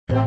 नमस्कार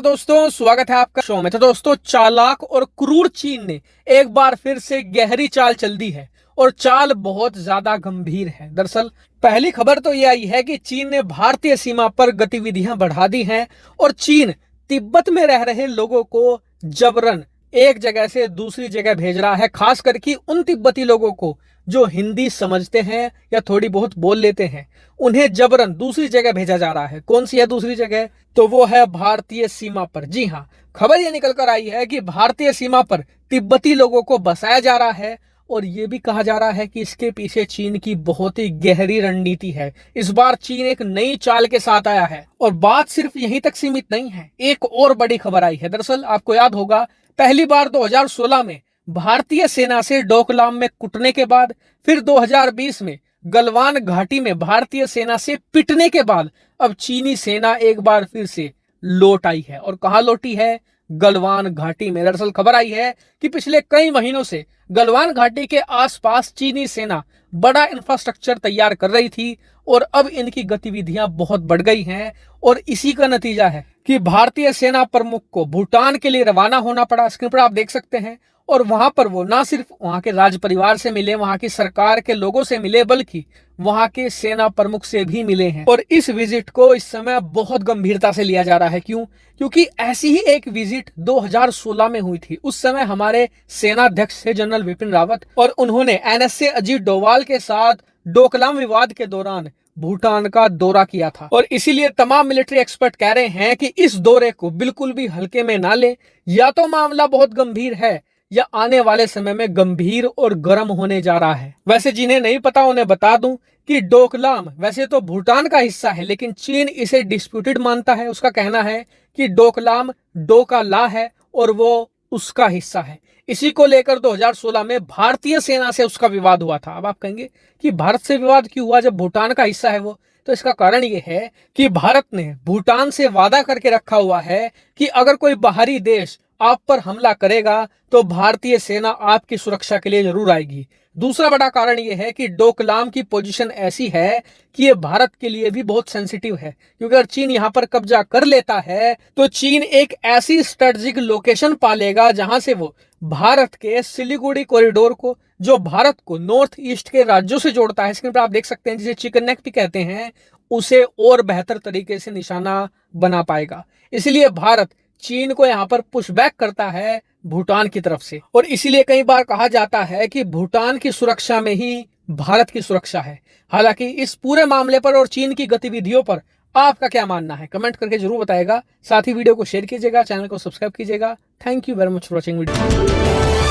दोस्तों, स्वागत है आपका शो में। तो दोस्तों, चालाक और क्रूर चीन ने एक बार फिर से गहरी चाल चल दी है और चाल बहुत ज्यादा गंभीर है। दरअसल पहली खबर तो यह आई है कि चीन ने भारतीय सीमा पर गतिविधियां बढ़ा दी हैं और चीन तिब्बत में रह रहे लोगों को जबरन एक जगह से दूसरी जगह भेज रहा है, खास करके उन तिब्बती लोगों को जो हिंदी समझते हैं या थोड़ी बहुत बोल लेते हैं, उन्हें जबरन दूसरी जगह भेजा जा रहा है। कौन सी है दूसरी जगह? तो वो है भारतीय सीमा पर। जी हाँ, खबर ये निकल कर आई है कि भारतीय सीमा पर तिब्बती लोगों को बसाया जा रहा है और ये भी कहा जा रहा है कि इसके पीछे चीन की बहुत ही गहरी रणनीति है। इस बार चीन एक नई चाल के साथ आया है और बात सिर्फ यहीं तक सीमित नहीं है, एक और बड़ी खबर आई है। दरअसल आपको याद होगा, पहली बार 2016 में भारतीय सेना से डोकलाम में कुटने के बाद, फिर 2020 में गलवान घाटी में भारतीय सेना से पिटने के बाद अब चीनी सेना एक बार फिर से लौट आई है। और कहां लौटी है? गलवान घाटी में। दरअसल खबर आई है कि पिछले कई महीनों से गलवान घाटी के आसपास चीनी सेना बड़ा इंफ्रास्ट्रक्चर तैयार कर रही थी और अब इनकी गतिविधियां बहुत बढ़ गई हैं और इसी का नतीजा है कि भारतीय सेना प्रमुख को भूटान के लिए रवाना होना पड़ा। स्क्रीन पर आप देख सकते हैं। और वहां पर वो ना सिर्फ वहां के राज परिवार से मिले, वहां की सरकार के लोगों से मिले, बल्कि वहां के सेना प्रमुख से भी मिले हैं। और इस विजिट को इस समय बहुत गंभीरता से लिया जा रहा है। क्यों? क्योंकि ऐसी ही एक विजिट 2016 में हुई थी। उस समय हमारे सेनाध्यक्ष थे जनरल विपिन रावत और उन्होंने एनएसए अजीत डोभाल के साथ डोकलाम विवाद के दौरान भूटान का दौरा किया था। और इसीलिए तमाम मिलिट्री एक्सपर्ट कह रहे हैं कि इस दौरे को बिल्कुल भी हल्के में ना ले। या तो मामला बहुत गंभीर है या आने वाले समय में गंभीर और गर्म होने जा रहा है। वैसे जिन्हें नहीं पता उन्हें बता दूं कि डोकलाम वैसे तो भूटान का हिस्सा है, लेकिन चीन इसे डिस्प्यूटेड मानता है। उसका कहना है कि डोकलाम डो का ला है और वो उसका हिस्सा है। इसी को लेकर 2016 में भारतीय सेना से उसका विवाद हुआ था। अब आप कहेंगे कि भारत से विवाद क्यों हुआ जब भूटान का हिस्सा है वो? तो इसका कारण ये है कि भारत ने भूटान से वादा करके रखा हुआ है कि अगर कोई बाहरी देश आप पर हमला करेगा तो भारतीय सेना आपकी सुरक्षा के लिए जरूर आएगी। दूसरा बड़ा कारण यह है कि डोकलाम की पोजीशन ऐसी है कि ये भारत के लिए भी बहुत सेंसिटिव है, क्योंकि अगर चीन यहां पर कब्जा कर लेता है तो चीन एक ऐसी स्ट्रेटेजिक लोकेशन पालेगा जहां से वो भारत के सिलीगुड़ी कॉरिडोर को, जो भारत को नॉर्थ ईस्ट के राज्यों से जोड़ता है, स्क्रीन पर आप देख सकते हैं, जिसे चिकन नेक भी कहते हैं, उसे और बेहतर तरीके से निशाना बना पाएगा। इसलिए भारत चीन को यहां पर पुशबैक करता है भूटान की तरफ से। और इसीलिए कई बार कहा जाता है कि भूटान की सुरक्षा में ही भारत की सुरक्षा है। हालांकि इस पूरे मामले पर और चीन की गतिविधियों पर आपका क्या मानना है? कमेंट करके जरूर बताएगा। साथ ही वीडियो को शेयर कीजिएगा, चैनल को सब्सक्राइब कीजिएगा। Thank you very much for watching video.